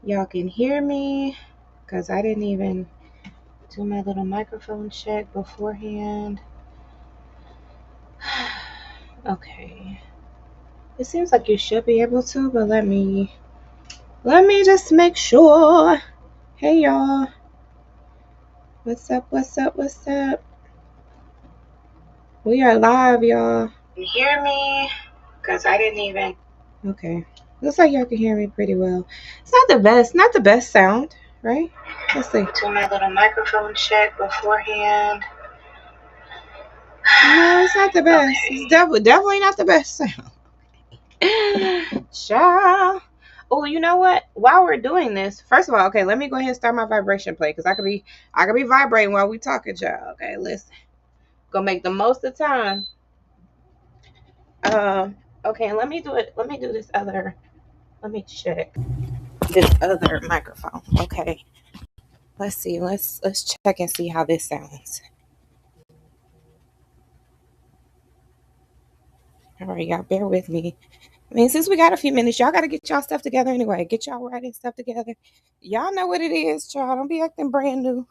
Y'all can hear me because I didn't even do my little microphone check beforehand. Okay. It seems like you should be able to, but let me just make sure. Hey y'all. What's up? What's up? What's up? We are live, y'all. Can you hear me? Because I didn't even. Okay. Looks like y'all can hear me pretty well. It's not the best sound, right? Let's see. Do my little microphone check beforehand. No, it's not the best. Okay. It's definitely not the best sound. Child. Oh, you know what? While we're doing this, first of all, okay, let me go ahead and start my vibration play because I could be vibrating while we talking, child. Okay, listen. Gonna make the most of time. Okay, let me do it. Let me do this other. Let me check this other microphone. Okay. Let's see. Let's check and see how this sounds. All right, y'all, bear with me. I mean, since we got a few minutes, y'all got to get y'all stuff together anyway. Get y'all writing stuff together. Y'all know what it is, child. Don't be acting brand new.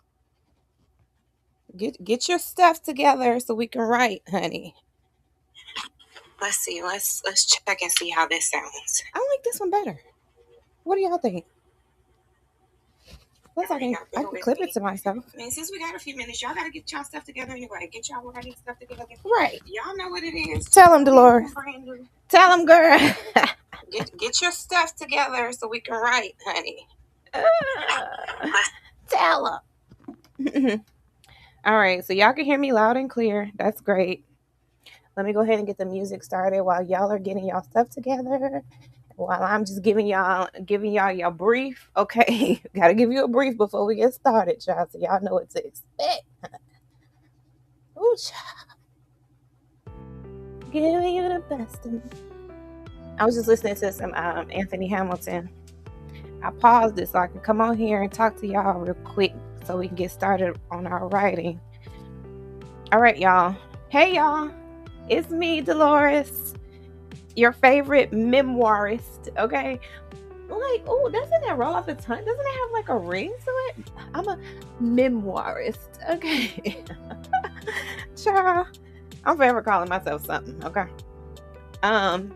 Get your stuff together so we can write, honey. Let's see. Let's check and see how this sounds. I like this one better. What do y'all think? Plus, I can clip it to myself. I mean, since we got a few minutes, y'all got to get y'all stuff together anyway. Get y'all writing stuff together. Right. Y'all know what it is. Tell them, Delores. Tell them, girl. Get your stuff together so we can write, honey. Tell them. All right, so y'all can hear me loud and clear. That's great. Let me go ahead and get the music started while y'all are getting y'all stuff together. While I'm just giving y'all your brief. Okay, gotta give you a brief before we get started, y'all, so y'all know what to expect. Ooh, child. Giving you the best of me. I was just listening to some Anthony Hamilton. I paused it so I can come on here and talk to y'all real quick so we can get started on our writing. All right, y'all. Hey, y'all. It's me, Delores, your favorite memoirist, okay? Like, oh, doesn't that roll off the tongue? Doesn't it have like a ring to it? I'm a memoirist, okay? Child, I'm forever calling myself something, okay?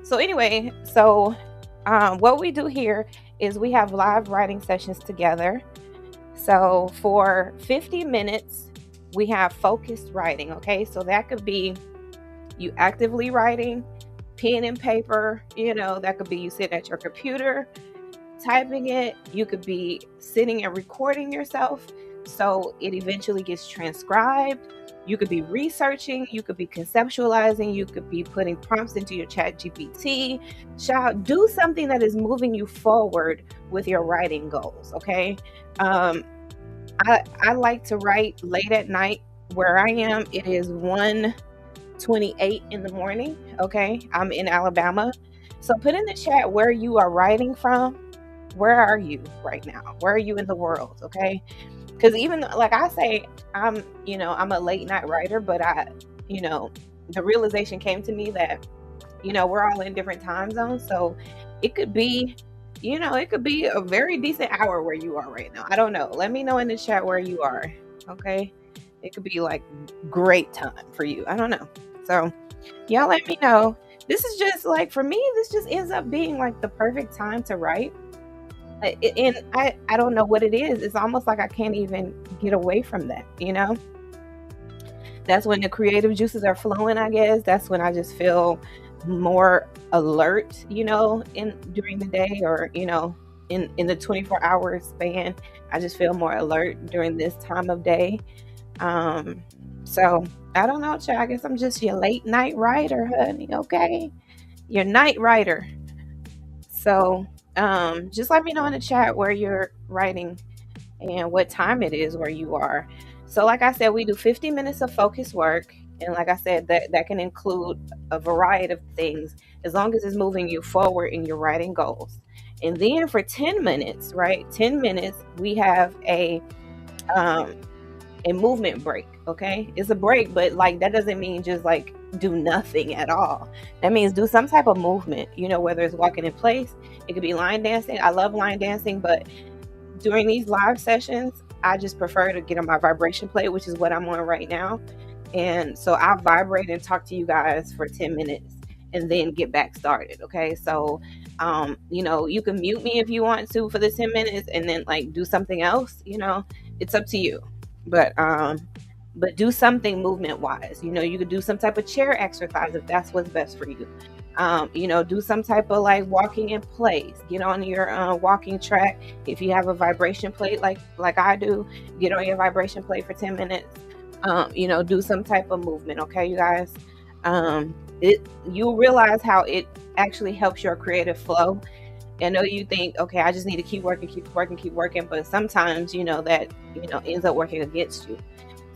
So anyway, what we do here is we have live writing sessions together. So for 50 minutes, we have focused writing, okay? So that could be you actively writing, pen and paper, that could be you sitting at your computer, typing it. You could be sitting and recording yourself, so it eventually gets transcribed. You could be researching, you could be conceptualizing, you could be putting prompts into your chat GPT. Child, do something that is moving you forward with your writing goals, okay? I like to write late at night. Where I am, it is 1:28 in the morning, okay? I'm in Alabama. So put in the chat where you are writing from. Where are you right now? Where are you in the world, okay? Because even like I say, I'm a late night writer, but the realization came to me that, we're all in different time zones. So it could be, a very decent hour where you are right now. I don't know. Let me know in the chat where you are, okay? It could be like great time for you. I don't know. So y'all let me know. This is just like, for me, this just ends up being like the perfect time to write. And I don't know what it is. It's almost like I can't even get away from that, That's when the creative juices are flowing, I guess. That's when I just feel more alert, during the day, or, in the 24-hour span. I just feel more alert during this time of day. So I don't know, child. I guess I'm just your late night writer, honey. Okay, your night writer. So just let me know in the chat where you're writing and what time it is where you are. So like I said, we do 50 minutes of focus work, and like I said, that can include a variety of things as long as it's moving you forward in your writing goals. And then for 10 minutes, right? 10 minutes, we have an a movement break. Okay, it's a break, but like that doesn't mean just like do nothing at all. That means do some type of movement, whether it's walking in place, it could be line dancing. I love line dancing, but during these live sessions, I just prefer to get on my vibration plate, which is what I'm on right now. And so I vibrate and talk to you guys for 10 minutes and then get back started. Okay. So, you can mute me if you want to for the 10 minutes and then like do something else, it's up to you. But do something movement wise. You could do some type of chair exercise if that's what's best for you. Do some type of like walking in place. Get on your walking track. If you have a vibration plate like I do, get on your vibration plate for 10 minutes. Do some type of movement. Okay, you guys. You'll realize how it actually helps your creative flow. I know you think, okay, I just need to keep working, but sometimes that ends up working against you.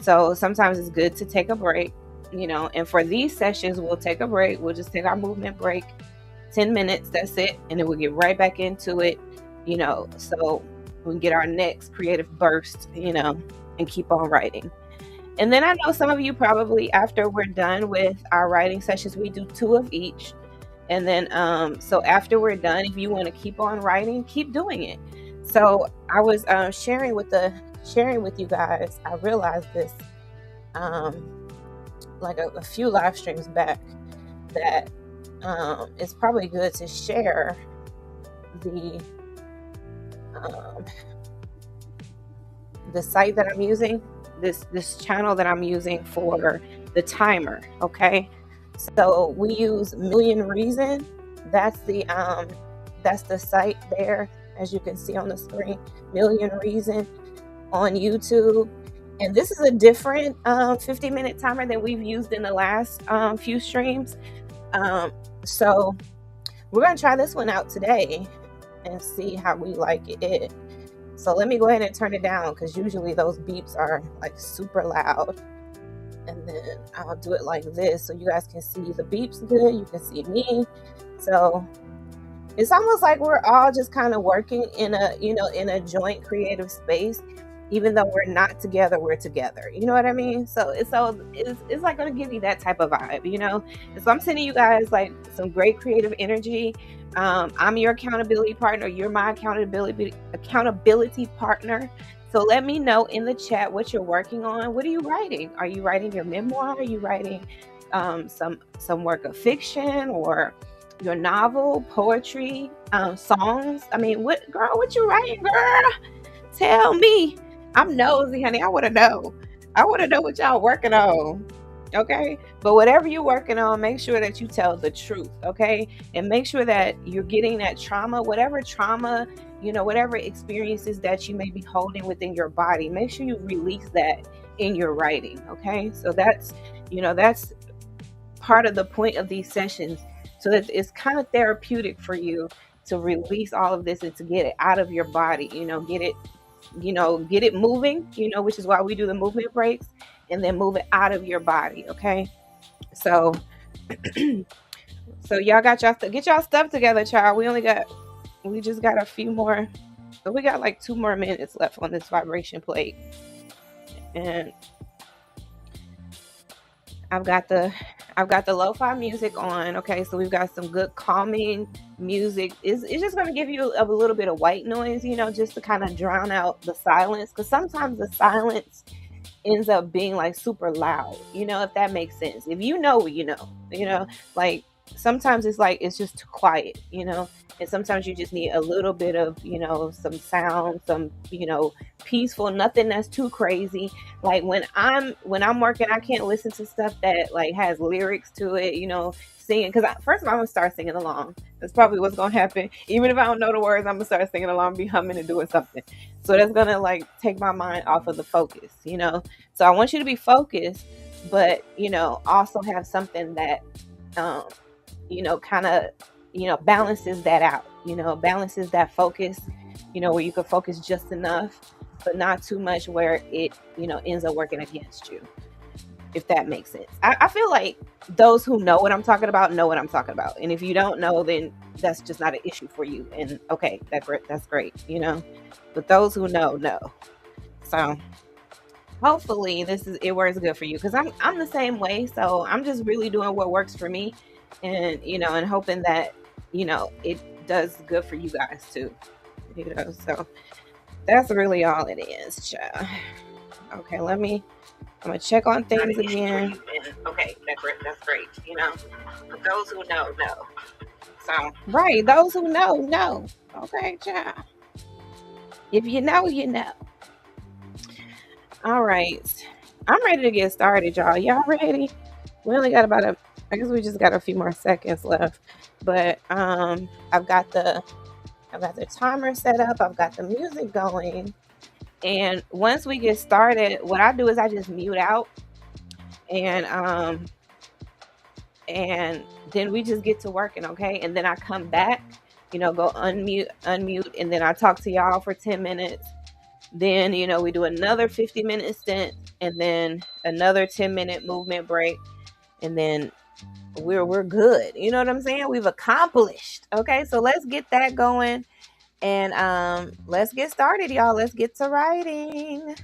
So sometimes it's good to take a break, and for these sessions, we'll take a break. We'll just take our movement break, 10 minutes, that's it. And then we'll get right back into it, so we can get our next creative burst, and keep on writing. And then I know some of you probably, after we're done with our writing sessions, we do 2 of each. And then, so after we're done, if you want to keep on writing, keep doing it. So I was sharing with you guys. I realized this like a few live streams back that it's probably good to share the site that I'm using, this channel that I'm using for the timer. Okay. So we use Million Reason. That's the site there, as you can see on the screen, Million Reason on YouTube. And this is a different 50-minute timer than we've used in the last few streams. So we're going to try this one out today and see how we like it. So let me go ahead and turn it down, because usually those beeps are like super loud. And then I'll do it like this so you guys can see the beeps good. You can see me. So it's almost like we're all just kind of working in a joint creative space. Even though we're not together, we're together. You know what I mean? So it's like going to give you that type of vibe, And so I'm sending you guys like some great creative energy. I'm your accountability partner. You're my accountability partner. So let me know in the chat what you're working on. What are you writing? Are you writing your memoir? Are you writing some work of fiction, or your novel, poetry, songs? I mean, what you writing, girl? Tell me. I'm nosy, honey. I want to know. What y'all working on. Okay. But whatever you're working on, make sure that you tell the truth. Okay. And make sure that you're getting that trauma, whatever experiences that you may be holding within your body, make sure you release that in your writing. Okay. So that's part of the point of these sessions. So that it's kind of therapeutic for you to release all of this and to get it out of your body, get it moving, which is why we do the movement breaks, and then move it out of your body. Okay. So y'all get y'all stuff together, child. We just got a few more. So we got like 2 more minutes left on this vibration plate. And I've got the lo-fi music on. Okay, so we've got some good calming music. It's just going to give you a little bit of white noise, just to kind of drown out the silence. Because sometimes the silence ends up being like super loud, if that makes sense. If like sometimes it's just too quiet, and sometimes you just need a little bit of, some sound, some, peaceful, nothing that's too crazy. Like when I'm working, I can't listen to stuff that like has lyrics to it, singing. Because first of all, I'm gonna start singing along. That's probably what's gonna happen. Even if I don't know the words, I'm gonna start singing along, be humming and doing something. So that's gonna like take my mind off of the focus, So I want you to be focused, but also have something that kind of balances that out, balances that focus, where you can focus just enough, but not too much where it, ends up working against you, if that makes sense. I feel like those who know what I'm talking about know what I'm talking about. And if you don't know, then that's just not an issue for you. And okay, that's great, but those who know. So hopefully this is it works good for you, because I'm the same way. So I'm just really doing what works for me, and and hoping that it does good for you guys too. So that's really all it is, child. Okay, I'm gonna check on things again. Okay, that's great. But those who know. So right, those who know. Okay, child. If you know, you know. All right. I'm ready to get started, y'all. Y'all ready? We only got I guess we just got a few more seconds left. But I've got the timer set up, I've got the music going. And once we get started, what I do is I just mute out, and and then we just get to working, okay? And then I come back, go unmute, and then I talk to y'all for 10 minutes. Then, we do another 50-minute stint, and then another 10-minute movement break, and then we're good. You know what I'm saying? We've accomplished. Okay, so let's get that going, and let's get started, y'all. Let's get to writing.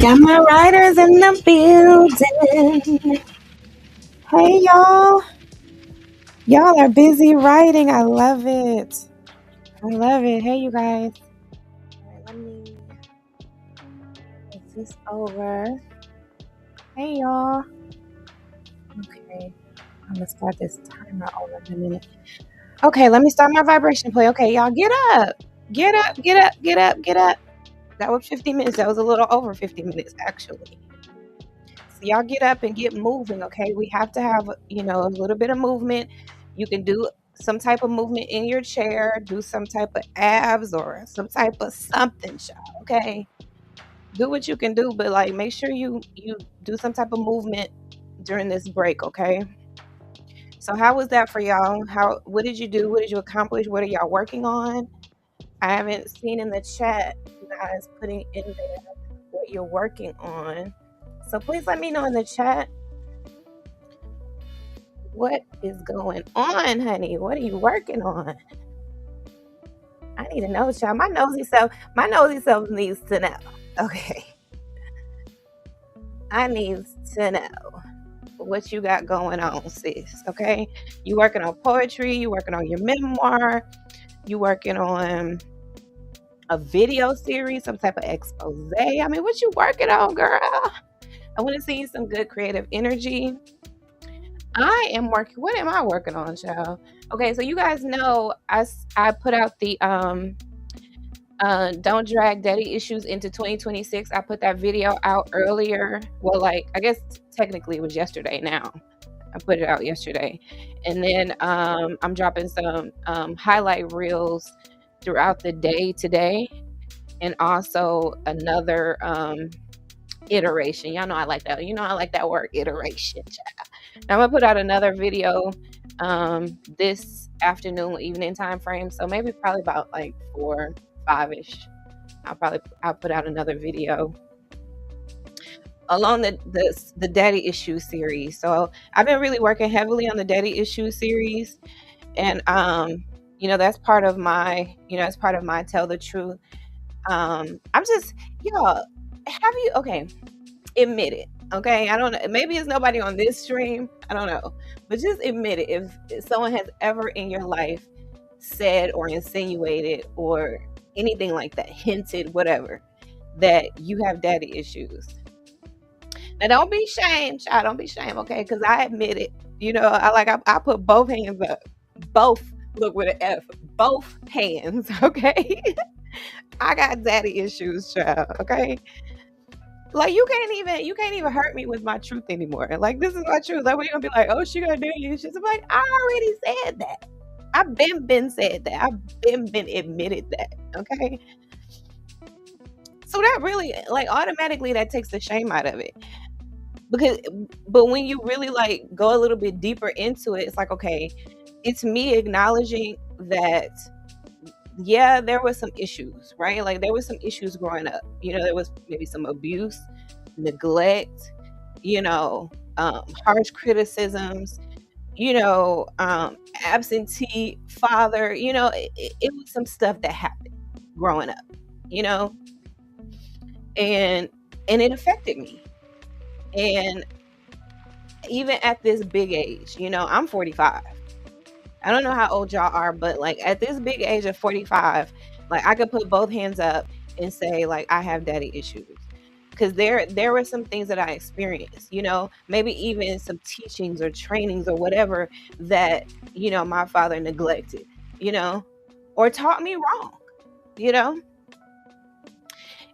Got my writers in the building. Hey, y'all. Y'all are busy writing. I love it. I love it. Hey, you guys. All right, let me get this over. Hey, y'all. Okay. I'm going to start this timer over in a minute. Okay, let me start my vibration play. Okay, y'all, get up. Get up, get up, get up, get up. That was 50 minutes. That was a little over 50 minutes, actually. So y'all get up and get moving, okay? We have to have, a little bit of movement. You can do some type of movement in your chair, do some type of abs or some type of something, y'all, okay? Do what you can do, but like make sure you do some type of movement during this break, okay? So how was that for y'all? What did you do? What did you accomplish? What are y'all working on? I haven't seen in the chat you guys putting in there what you're working on. So please let me know in the chat what is going on, honey. What are you working on? I need to know, child. My nosy self needs to know. Okay. I need to know what you got going on, sis. Okay. You working on poetry, you working on your memoir, you working on a video series, some type of expose. I mean, what you working on, girl? I want to see some good creative energy. What am I working on, child? Okay, so you guys know I put out the don't drag daddy issues into 2026. I put that video out earlier. Well, like I guess technically it was yesterday now. I put it out yesterday. And then I'm dropping some highlight reels throughout the day today. And also another iteration. Y'all know I like that. I like that word iteration. Now I'm gonna put out another video this afternoon, evening time frame. So maybe probably about like 4, 5-ish. I'll put out another video along the daddy issue series. So I've been really working heavily on the daddy issue series, and that's part of my tell the truth. I'm just y'all admit it. Okay, I don't know. Maybe it's nobody on this stream. I don't know, but just admit it. If someone has ever in your life said or insinuated or anything like that, hinted, whatever, that you have daddy issues. Now, don't be shamed, child. Don't be shamed, okay? Because I admit it. I put both hands up. Both, look with an F. Both hands, okay? I got daddy issues, child, okay? Like you can't even hurt me with my truth anymore. Like this is my truth. Like when you're gonna be like, oh, she got daddy issues. I'm like, I already said that. I've been said that. I've been admitted that. Okay. So that really like automatically that takes the shame out of it. But when you really like go a little bit deeper into it, it's like, okay, it's me acknowledging that yeah, there was some issues, right? Like there was some issues growing up. There was maybe some abuse, neglect, harsh criticisms, absentee father. It was some stuff that happened growing up, and it affected me. And even at this big age, I'm 45. I don't know how old y'all are, but like at this big age of 45, like I could put both hands up and say like I have daddy issues. Because there were some things that I experienced, maybe even some teachings or trainings or whatever that, my father neglected, or taught me wrong,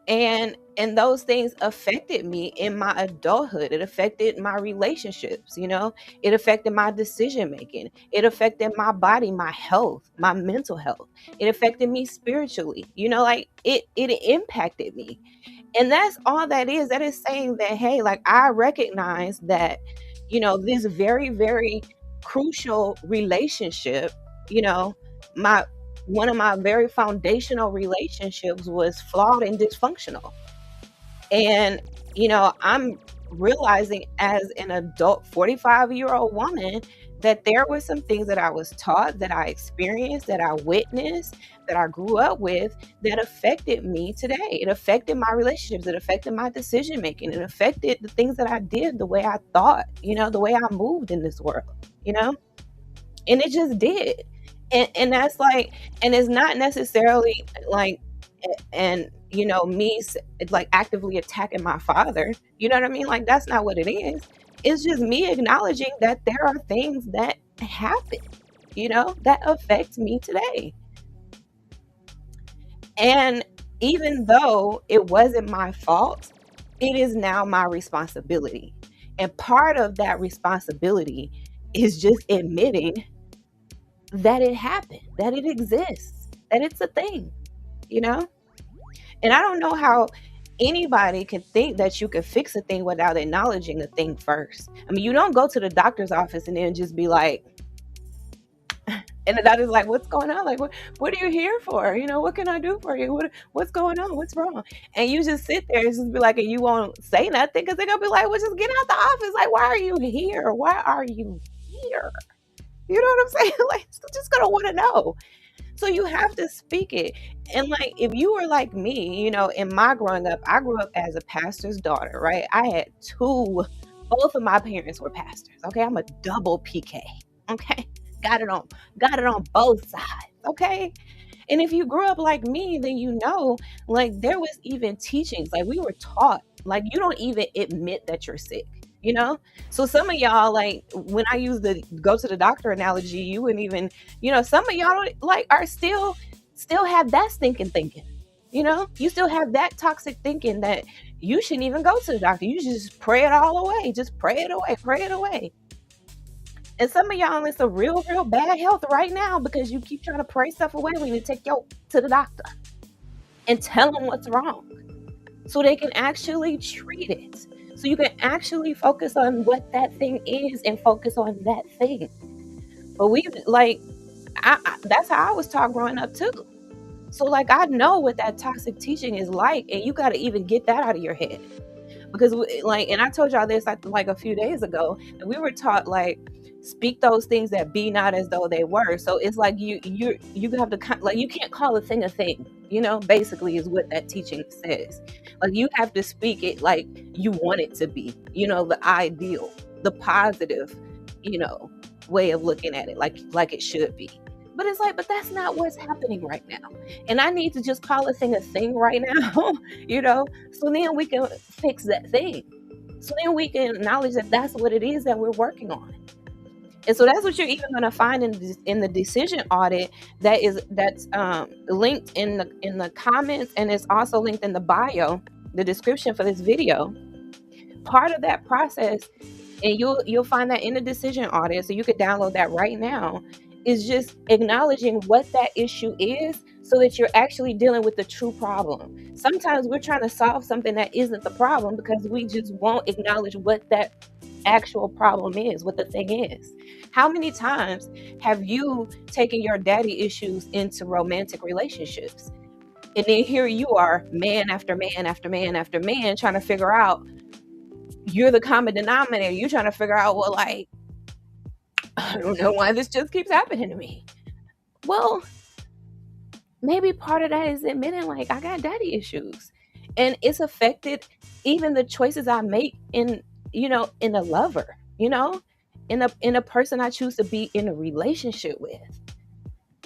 and those things affected me in my adulthood. It affected my relationships, it affected my decision making. It affected my body, my health, my mental health. It affected me spiritually, like it impacted me. And that's all that is. That is saying that, hey, like I recognize that, this very, very crucial relationship, one of my very foundational relationships was flawed and dysfunctional. And, I'm realizing as an adult 45-year-old woman that there were some things that I was taught, that I experienced, that I witnessed, that I grew up with that affected me today. It affected my relationships, it affected my decision making, it affected the things that I did, the way I thought, the way I moved in this world, you know? And it just did. And that's like, and it's not necessarily like, and me like actively attacking my father, you know what I mean? Like, that's not what it is. It's just me acknowledging that there are things that happen, that affect me today. And even though it wasn't my fault, it is now my responsibility. And part of that responsibility is just admitting that it happened, that it exists, that it's a thing, you know? And I don't know how anybody can think that you can fix a thing without acknowledging the thing first. I mean, you don't go to the doctor's office and then just be like, and the doctor's like, what's going on? Like, what are you here for? What can I do for you? What's going on? What's wrong? And you just sit there and just be like, and you won't say nothing because they're going to be like, well, just get out the office. Like, why are you here? Why are you here? You know what I'm saying? Like, just going to want to know. So you have to speak it. And like, if you were like me, in my growing up, I grew up as a pastor's daughter, right? I had both of my parents were pastors. Okay. I'm a double PK. Okay. Got it on both sides. Okay. And if you grew up like me, then like there was even teachings, like we were taught, like you don't even admit that you're sick. So some of y'all, like when I use the go to the doctor analogy, you wouldn't even, some of y'all like are still have that stinking thinking. You still have that toxic thinking that you shouldn't even go to the doctor. You just pray it all away. Just pray it away. And some of y'all in some real bad health right now because you keep trying to pray stuff away when you take you to the doctor and tell them what's wrong so they can actually treat it. So you can actually focus on what that thing is and focus on that thing. But that's how I was taught growing up too. So like, I know what that toxic teaching is like, and you got to even get that out of your head. Because and I told y'all this like a few days ago, and we were taught like, speak those things that be not as though they were. So it's like you have to, like, you can't call a thing, basically is what that teaching says. Like you have to speak it like you want it to be, the ideal, the positive, way of looking at it, like it should be. But it's like, but that's not what's happening right now. And I need to just call a thing right now, so then we can fix that thing. So then we can acknowledge that that's what it is that we're working on. And so that's what you're even going to find in the decision audit that's linked in the comments, and it's also linked in the bio, the description for this video. Part of that process, and you'll find that in the decision audit, so you could download that right now, is just acknowledging what that issue is so that you're actually dealing with the true problem. Sometimes we're trying to solve something that isn't the problem because we just won't acknowledge what that actual problem is, what the thing is. How many times have you taken your daddy issues into romantic relationships? And then here you are, man after man after man after man, trying to figure out, you're the common denominator. You're trying to figure out, well, like, I don't know why this just keeps happening to me. Well, maybe part of that is admitting, like, I got daddy issues. And it's affected even the choices I make in a lover, in a person I choose to be in a relationship with.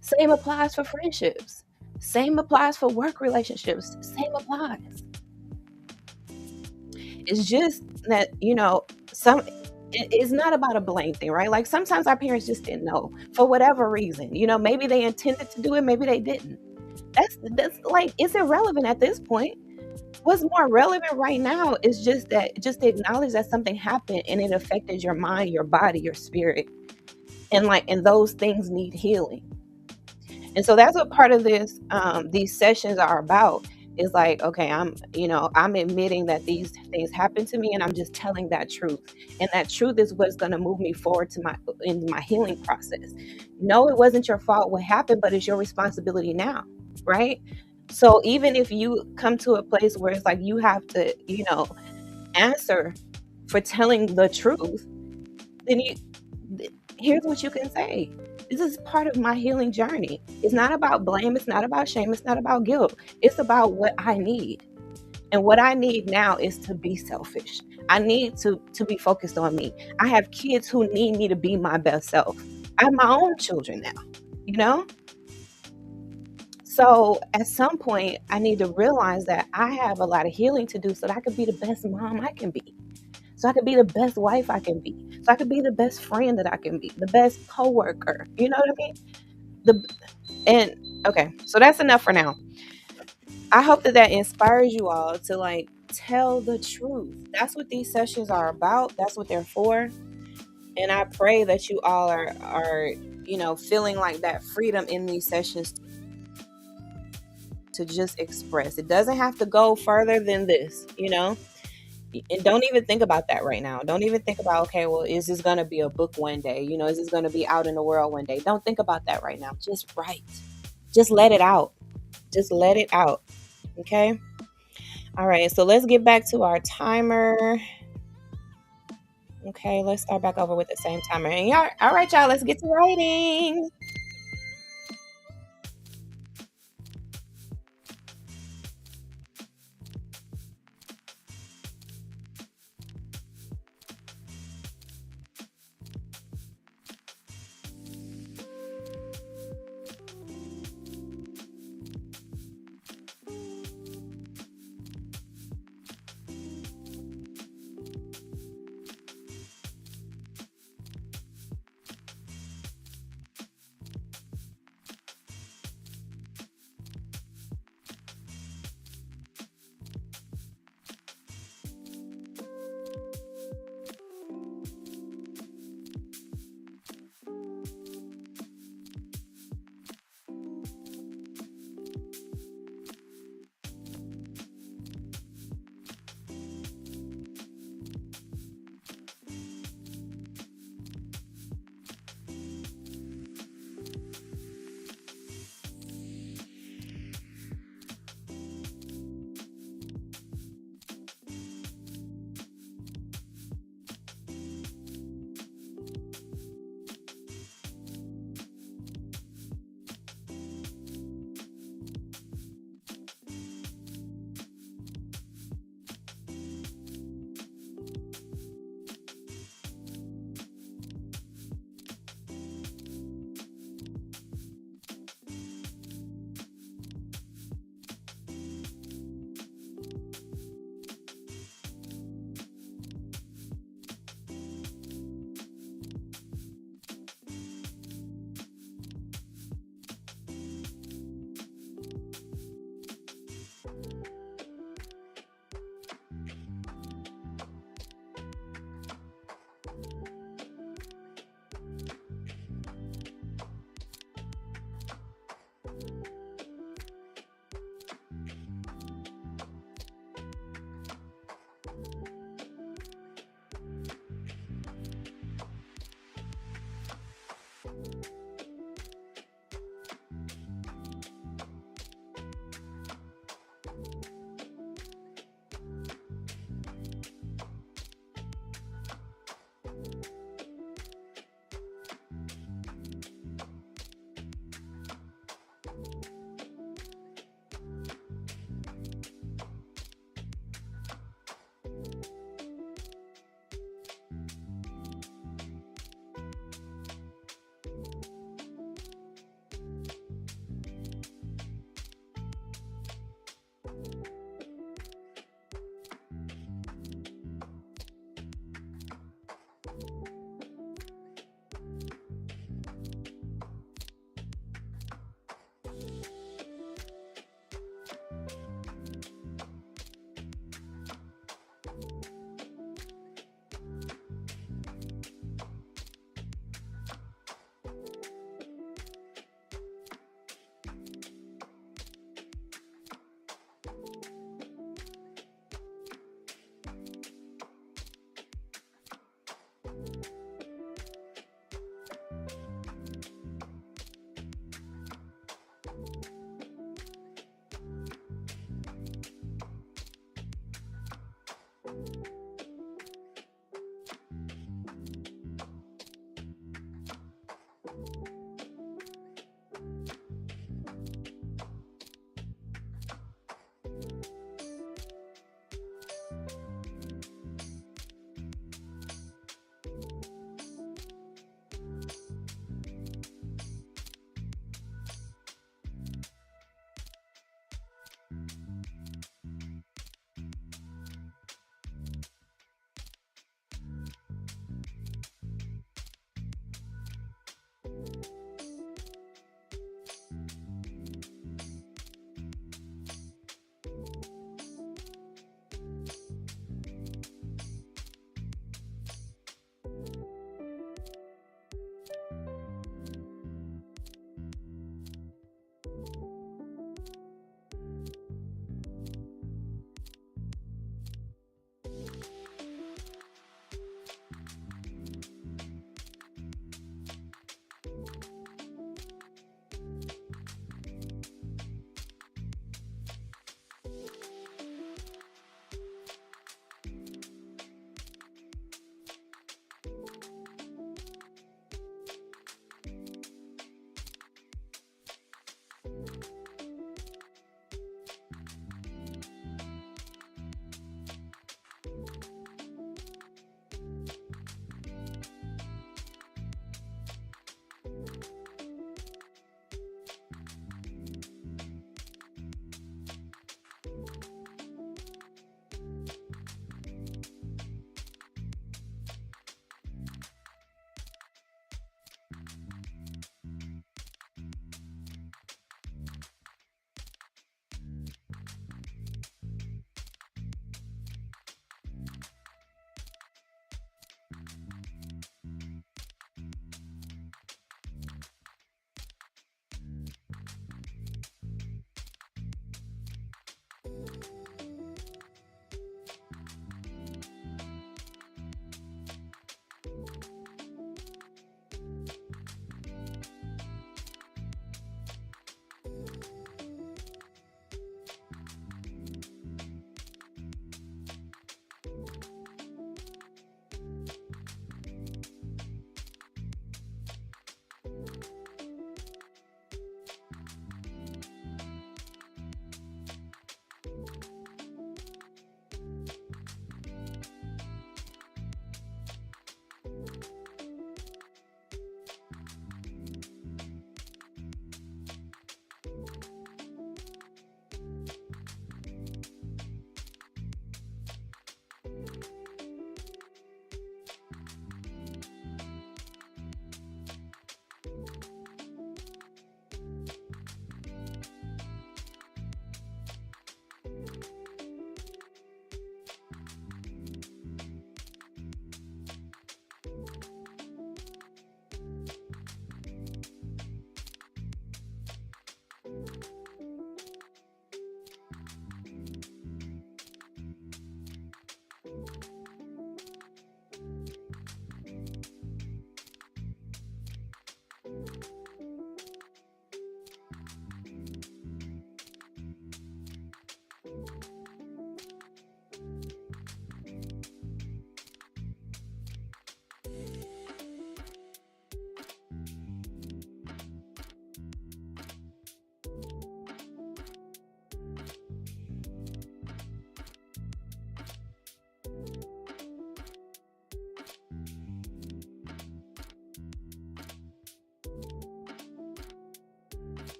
Same applies for friendships. Same applies for work relationships. Same applies. It's just that, it's not about a blame thing, right? Like sometimes our parents just didn't know for whatever reason, maybe they intended to do it, maybe they didn't. That's like, it's irrelevant at this point. What's more relevant right now is just to acknowledge that something happened and it affected your mind, your body, your spirit. And those things need healing. And so that's what part of this, these sessions are about, is like, okay, I'm admitting that these things happen to me and I'm just telling that truth. And that truth is what's going to move me forward in my healing process. No, it wasn't your fault what happened, but it's your responsibility now, right? So even if you come to a place where it's like you have to, answer for telling the truth, then here's what you can say. This is part of my healing journey. It's not about blame. It's not about shame. It's not about guilt. It's about what I need. And what I need now is to be selfish. I need to be focused on me. I have kids who need me to be my best self. I have my own children now, you know? So at some point, I need to realize that I have a lot of healing to do so that I can be the best mom I can be. So I could be the best wife I can be. So I could be the best friend that I can be, the best coworker. You know what I mean? Okay, so that's enough for now. I hope that inspires you all to like tell the truth. That's what these sessions are about. That's what they're for. And I pray that you all are feeling like that freedom in these sessions to just express. It doesn't have to go further than this. And don't even think about that right now. Don't even think about, okay, well, is this going to be a book one day? Is this going to be out in the world one day? Don't think about that right now. Just write. Just let it out. Just let it out. Okay? All right, so let's get back to our timer. Okay, let's start back over with the same timer. And y'all, all right, y'all, let's get to writing.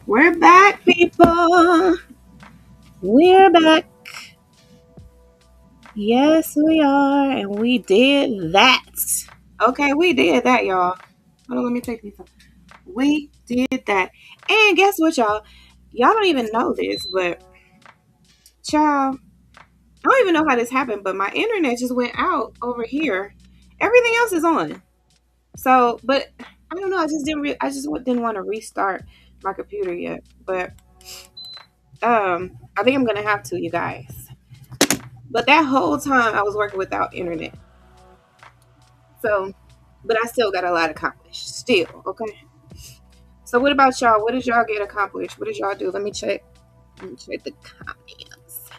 We're back, people. We're back. Yes, we are. And we did that. Okay, we did that, y'all. Hold on, let me take these off. We did that. And guess what, y'all? Y'all don't even know this, but child, I don't even know how this happened, but my internet just went out over here. Everything else is on. So, but I don't know. I just didn't want to restart my computer yet. But I think I'm gonna have to, you guys. But that whole time I was working without internet. So, but I still got a lot accomplished. Still, okay. So what about y'all? What did y'all get accomplished? What did y'all do? Let me check. Let me check the comments.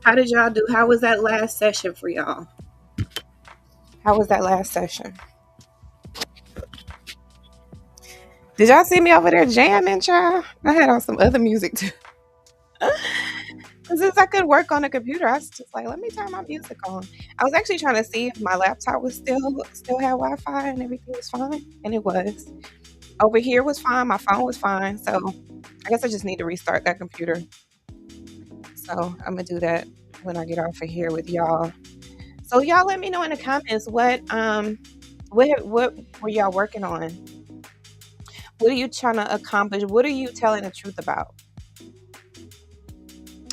How did y'all do? How was that last session for y'all? How was that last session? Did y'all see me over there jamming, child? I had on some other music too. Since I could work on the computer, I was just like, let me turn my music on. I was actually trying to see if my laptop was still had Wi-Fi and everything was fine, and it was. Over here was fine. My phone was fine. So I guess I just need to restart that computer. So I'm gonna do that when I get off of here with y'all. So y'all let me know in the comments what were y'all working on? What are you trying to accomplish? What are you telling the truth about?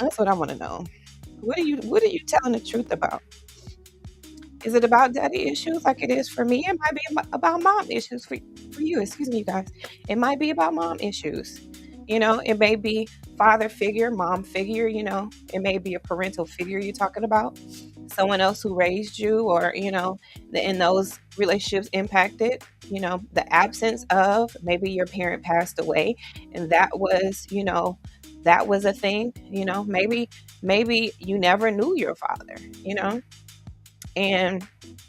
That's what I want to know. What are you telling the truth about? Is it about daddy issues like it is for me? It might be about mom issues for you. Excuse me, you guys. It might be about mom issues. It may be father figure, mom figure, it may be a parental figure you're talking about. Someone else who raised you, or, in those relationships impacted, the absence of maybe your parent passed away and that was a thing, maybe you never knew your father, and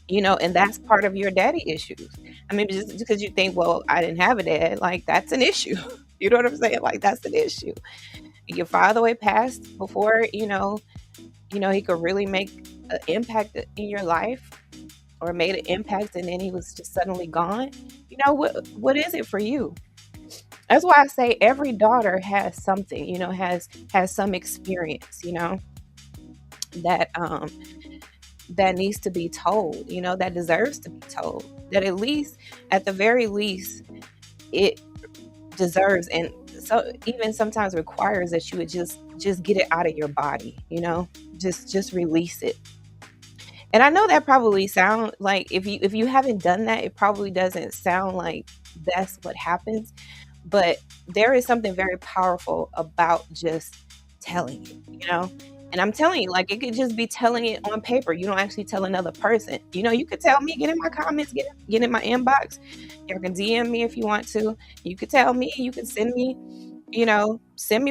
and that's part of your daddy issues. I mean, just because you think, well, I didn't have a dad, like that's an issue. You know what I'm saying? Like that's an issue. Your father way passed before he could really make an impact in your life, or made an impact, and then he was just suddenly gone. What is it for you? That's why I say every daughter has something, has some experience, that that needs to be told, that deserves to be told, that at the very least, it deserves, and so even sometimes requires that you would just get it out of your body, just release it. And I know that probably sound like, if you haven't done that, it probably doesn't sound like that's what happens, but there is something very powerful about just telling it, and I'm telling you, like, it could just be telling it on paper. You don't actually tell another person. You could tell me, get in my comments, get in my inbox. You can DM me if you want to. You could tell me, you could send me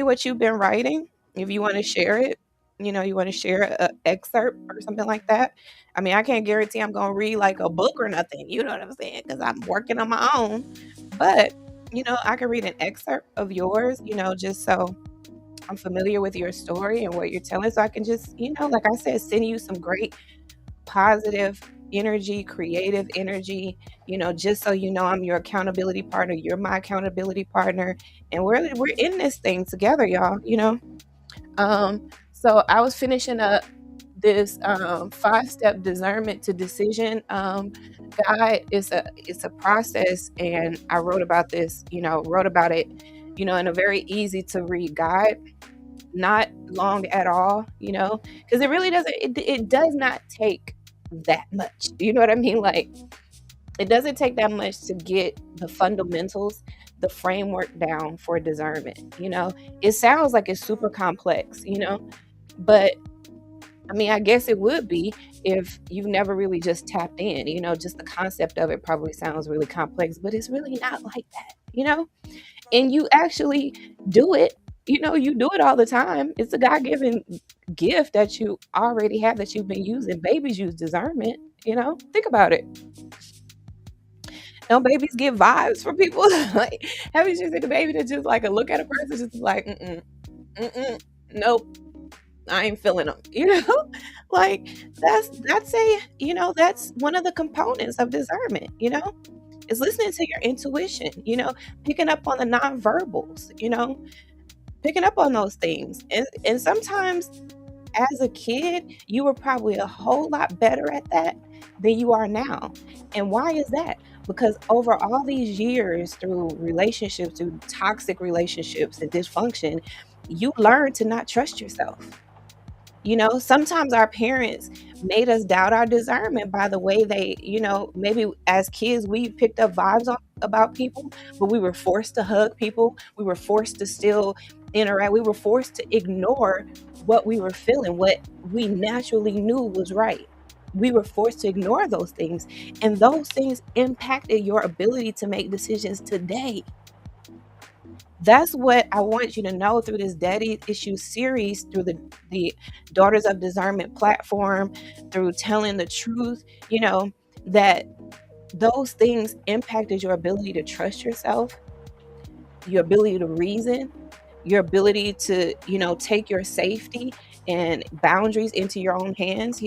what you've been writing. If you want to share it, you want to share an excerpt or something like that. I mean, I can't guarantee I'm going to read like a book or nothing. You know what I'm saying? Because I'm working on my own. But, I can read an excerpt of yours, just so I'm familiar with your story and what you're telling. So I can just, like I said, send you some great positive energy, creative energy, just so I'm your accountability partner, you're my accountability partner, and we're in this thing together, y'all, So I was finishing up this 5-step discernment to decision guide. It's a process, and I wrote about this, wrote about it, in a very easy to read guide, not long at all, because it really doesn't, it does not take that much. You know what I mean? Like, it doesn't take that much to get the fundamentals, the framework down for discernment. It sounds like it's super complex, but I mean, I guess it would be if you've never really just tapped in, just the concept of it probably sounds really complex, but it's really not like that, and you actually do it. You do it all the time. It's a God-given gift that you already have, that you've been using. Babies use discernment, think about it. No, babies get vibes from people. Like, have you just seen a baby that just like a look at a person, just like, nope, I ain't feeling them, like that's that's one of the components of discernment, It's listening to your intuition, picking up on the nonverbals, picking up on those things. And sometimes as a kid, you were probably a whole lot better at that than you are now. And why is that? Because over all these years, through relationships, through toxic relationships and dysfunction, you learn to not trust yourself. Sometimes our parents made us doubt our discernment by the way they, maybe as kids we picked up vibes about people, but we were forced to hug people. We were forced to still interact. We were forced to ignore what we were feeling, what we naturally knew was right. We were forced to ignore those things. And those things impacted your ability to make decisions today. That's what I want you to know through this Daddy Issue series, through the Daughters of Discernment platform, through telling the truth, that those things impacted your ability to trust yourself, your ability to reason, your ability to, take your safety and boundaries into your own hands.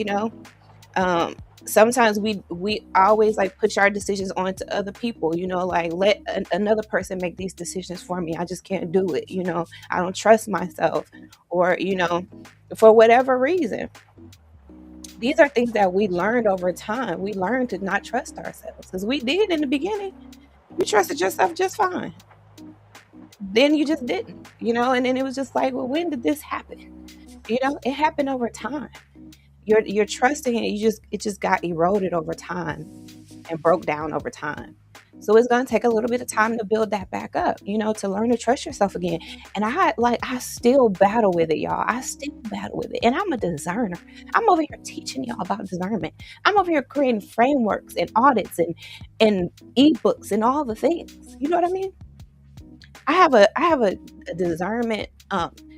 um Sometimes we always like push our decisions onto other people, like let another person make these decisions for me. I just can't do it. I don't trust myself, or for whatever reason. These are things that we learned over time. We learned to not trust ourselves, because we did in the beginning. You trusted yourself just fine, then you just didn't, and then it was just like, well, when did this happen? It happened over time. You're trusting it. It just got eroded over time and broke down over time. So it's going to take a little bit of time to build that back up, to learn to trust yourself again. And I still battle with it, y'all. I still battle with it. And I'm a discerner. I'm over here teaching y'all about discernment. I'm over here creating frameworks and audits and ebooks and all the things. You know what I mean? I have a discernment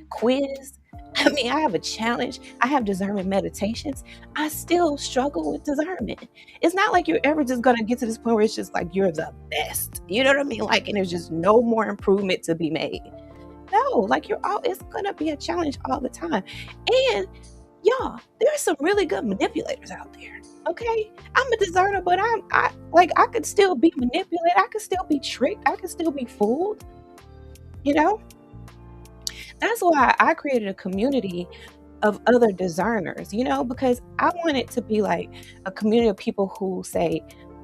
quiz. I mean, I have a challenge. I have discernment meditations. I still struggle with discernment. It's not like you're ever just gonna get to this point where it's just like you're the best. You know what I mean? Like, and there's just no more improvement to be made. No, like it's gonna be a challenge all the time. And y'all, there's some really good manipulators out there. Okay, I'm a discerner, but I could still be manipulated. I could still be tricked. I could still be fooled. You know, that's why I created a community of other discerners, because I want it to be like a community of people who say,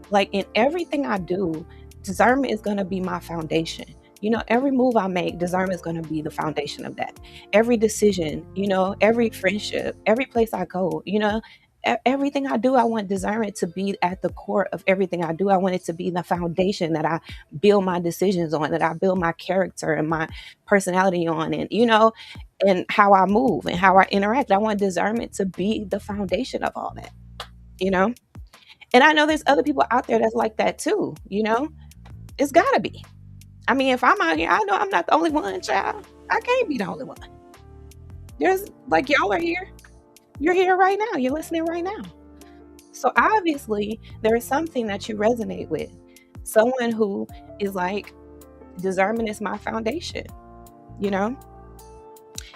like, in everything I do, discernment is going to be my foundation. Every move I make, discernment is going to be the foundation of that. Every decision, every friendship, every place I go, everything I do, I want discernment to be at the core of everything I do. I want it to be the foundation that I build my decisions on, that I build my character and my personality on, and how I move and how I interact. I want discernment to be the foundation of all that, you know? And I know there's other people out there that's like that too, It's gotta be. I mean, if I'm out here, I know I'm not the only one, child. I can't be the only one. There's like, y'all are here. You're here right now. You're listening right now. So obviously there is something that you resonate with. Someone who is like, discernment is my foundation, you know?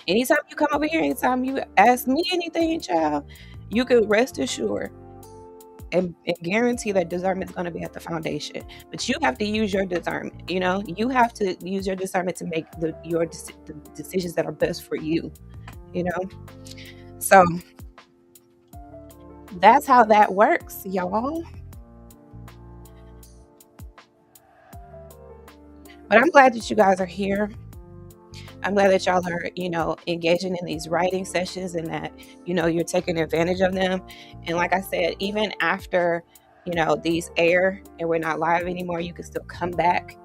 Anytime you come over here, anytime you ask me anything, child, you can rest assured and guarantee that discernment is going to be at the foundation. But you have to use your discernment. You have to use your discernment to make the decisions that are best for you. So that's how that works, y'all. But I'm glad that you guys are here. I'm glad that y'all are, engaging in these writing sessions, and that, you're taking advantage of them. And like I said, even after, these air and we're not live anymore, you can still come back,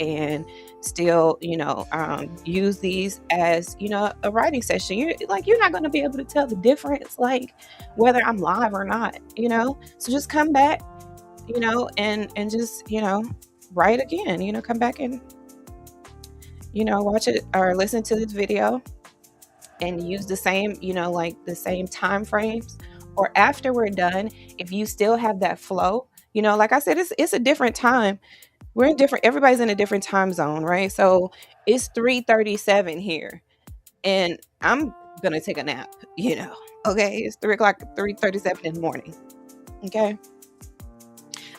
and still, use these as, a writing session. You're not going to be able to tell the difference, like whether I'm live or not, So just come back, and just, write again, come back and, watch it or listen to this video and use the same, like the same time frames. Or after we're done, if you still have that flow, like I said, it's a different time. Everybody's in a different time zone, right? So it's 3:37 here, and I'm gonna take a nap, Okay, it's 3 o'clock, 3:37 in the morning. Okay.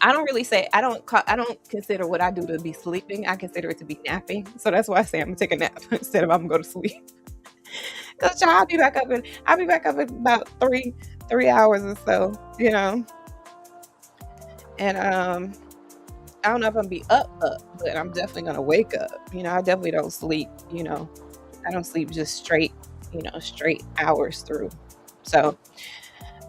I don't really say I don't consider what I do to be sleeping. I consider it to be napping. So that's why I say I'm gonna take a nap instead of I'm gonna go to sleep. Cause child, I'll be back up in about three hours or so, And I don't know if I'm gonna be up, but I'm definitely gonna wake up. I definitely don't sleep, I don't sleep just straight hours through. So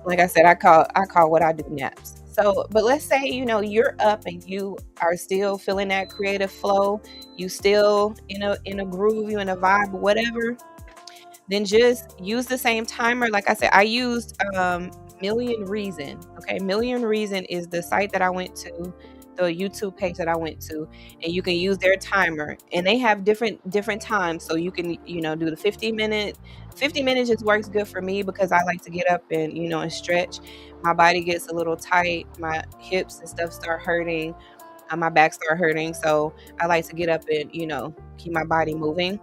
like I said, I call what I do naps. So, but let's say, you're up and you are still feeling that creative flow, you still in a groove, you in a vibe, whatever, then just use the same timer. Like I said, I used Million Reason. Okay, Million Reason is the site that I went to, the YouTube page that I went to, and you can use their timer. And they have different times, so you can do the 50 minute. 50 minutes just works good for me because I like to get up and stretch. My body gets a little tight, my hips and stuff start hurting, my back start hurting, so I like to get up and keep my body moving.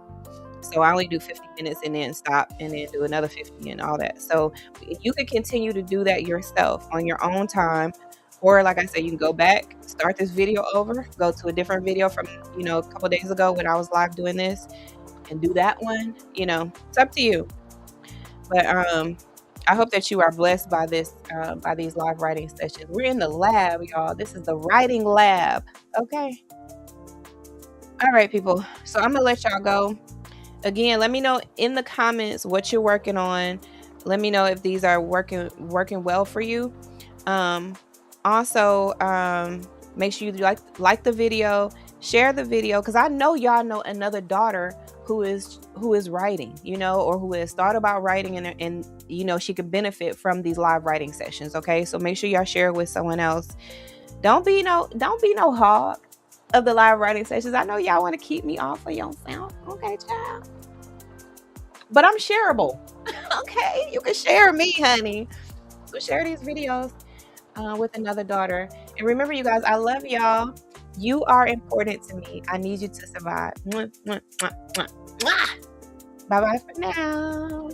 So I only do 50 minutes and then stop and then do another 50 and all that. So you can continue to do that yourself on your own time. Or like I said, you can go back, start this video over, go to a different video from, a couple days ago when I was live doing this and do that one. It's up to you. But I hope that you are blessed by by these live writing sessions. We're in the lab, y'all. This is the writing lab. Okay. All right, people. So I'm gonna let y'all go. Again, let me know in the comments what you're working on. Let me know if these are working well for you. Also, make sure you like the video, share the video, because I know y'all know another daughter who is writing, or who has thought about writing, and she could benefit from these live writing sessions. Okay, so make sure y'all share it with someone else. Don't be no hog of the live writing sessions. I know y'all want to keep me off of yourself. Okay, child. But I'm shareable. Okay, you can share me, honey. So share these videos with another daughter. And remember, you guys, I love y'all. You are important to me. I need you to survive. Bye bye for now.